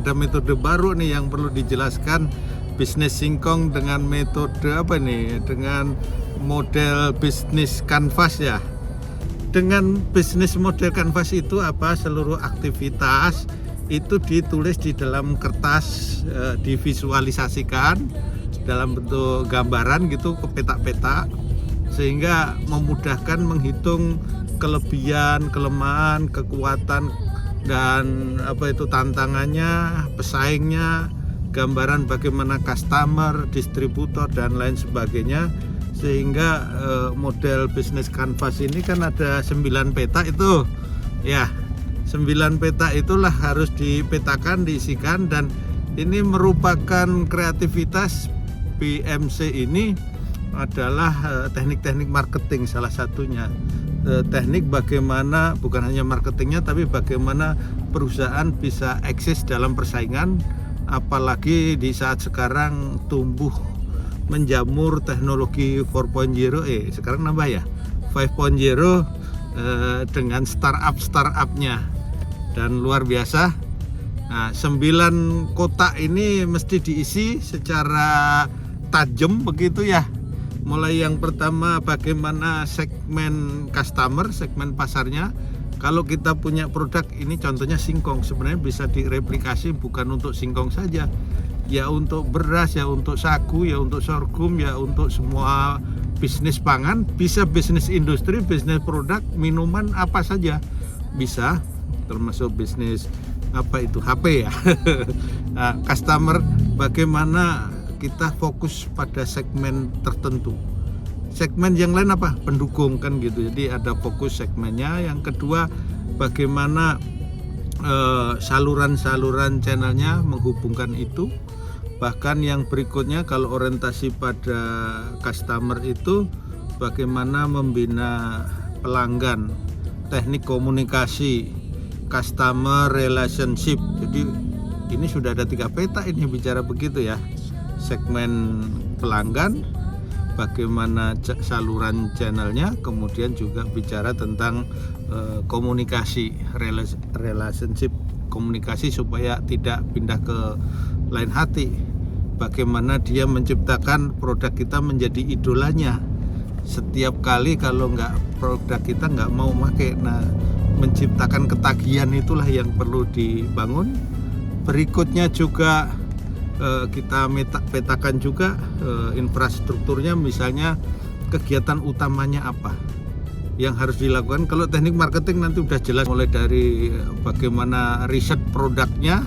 ada metode baru nih yang perlu dijelaskan. Bisnis singkong dengan metode apa nih? Dengan model bisnis kanvas ya. Dengan bisnis model kanvas itu apa? Seluruh aktivitas itu ditulis di dalam kertas, divisualisasikan dalam bentuk gambaran gitu ke petak-petak, sehingga memudahkan menghitung kelebihan, kelemahan, kekuatan dan tantangannya, pesaingnya, gambaran bagaimana customer, distributor dan lain sebagainya. Sehingga model bisnis kanvas ini kan ada 9 peta itu ya, 9 peta itulah harus dipetakan, diisikan, dan ini merupakan kreativitas BMC. Ini adalah teknik-teknik marketing salah satunya. Teknik bagaimana bukan hanya marketingnya, tapi bagaimana perusahaan bisa eksis dalam persaingan, apalagi di saat sekarang tumbuh menjamur teknologi 4.0, sekarang nambah ya 5.0, dengan startupnya, dan luar biasa. Nah, 9 kotak ini mesti diisi secara tajam begitu ya. Mulai yang pertama, bagaimana segmen customer, segmen pasarnya. Kalau kita punya produk ini, contohnya singkong, sebenarnya bisa direplikasi bukan untuk singkong saja, ya untuk beras, ya untuk sagu, ya untuk sorghum, ya untuk semua bisnis pangan, bisa bisnis industri, bisnis produk, minuman, apa saja bisa, termasuk bisnis HP ya. Nah, customer, bagaimana kita fokus pada segmen tertentu. Segmen yang lain apa? Pendukung kan gitu. Jadi ada fokus segmennya. Yang kedua, bagaimana saluran-saluran channelnya menghubungkan itu. Bahkan yang berikutnya, kalau orientasi pada customer itu, bagaimana membina pelanggan, teknik komunikasi, customer relationship. Jadi ini sudah ada 3 peta ini bicara begitu ya. Segmen pelanggan, bagaimana saluran channelnya, kemudian juga bicara tentang komunikasi, relationship, komunikasi supaya tidak pindah ke lain hati. Bagaimana dia menciptakan produk kita menjadi idolanya. Setiap kali kalau produk kita nggak mau pakai, nah menciptakan ketagihan itulah yang perlu dibangun. Berikutnya juga kita petakan juga infrastrukturnya, misalnya kegiatan utamanya apa yang harus dilakukan. Kalau teknik marketing nanti udah jelas, mulai dari bagaimana riset produknya,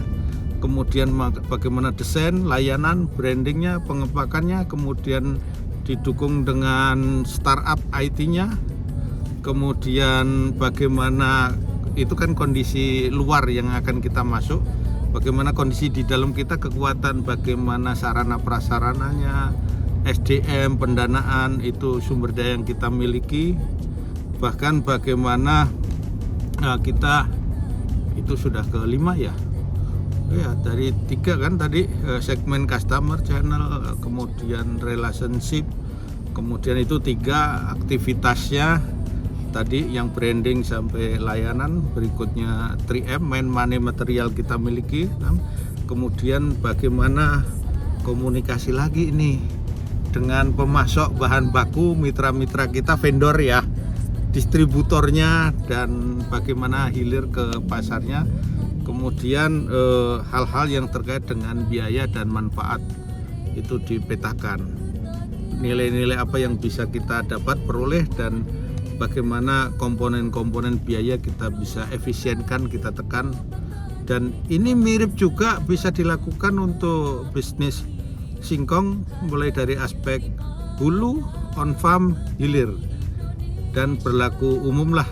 kemudian bagaimana desain, layanan, brandingnya, pengepakannya, kemudian didukung dengan startup IT-nya, kemudian bagaimana itu kan kondisi luar yang akan kita masuk, bagaimana kondisi di dalam kita, kekuatan, bagaimana sarana prasarananya, SDM, pendanaan, itu sumber daya yang kita miliki, bahkan bagaimana kita, itu sudah ke-5 ya. Ya, dari 3 kan tadi, segmen customer, channel, kemudian relationship, kemudian itu 3 aktivitasnya tadi, yang branding sampai layanan. Berikutnya 3M, main money, material kita miliki. Kemudian bagaimana komunikasi lagi ini dengan pemasok bahan baku, mitra-mitra kita, vendor ya, distributornya, dan bagaimana hilir ke pasarnya. Kemudian hal-hal yang terkait dengan biaya dan manfaat itu dipetakan. Nilai-nilai apa yang bisa kita dapat peroleh, dan bagaimana komponen-komponen biaya kita bisa efisienkan, kita tekan. Dan ini mirip juga bisa dilakukan untuk bisnis singkong, mulai dari aspek hulu, on farm, hilir, dan berlaku umum lah.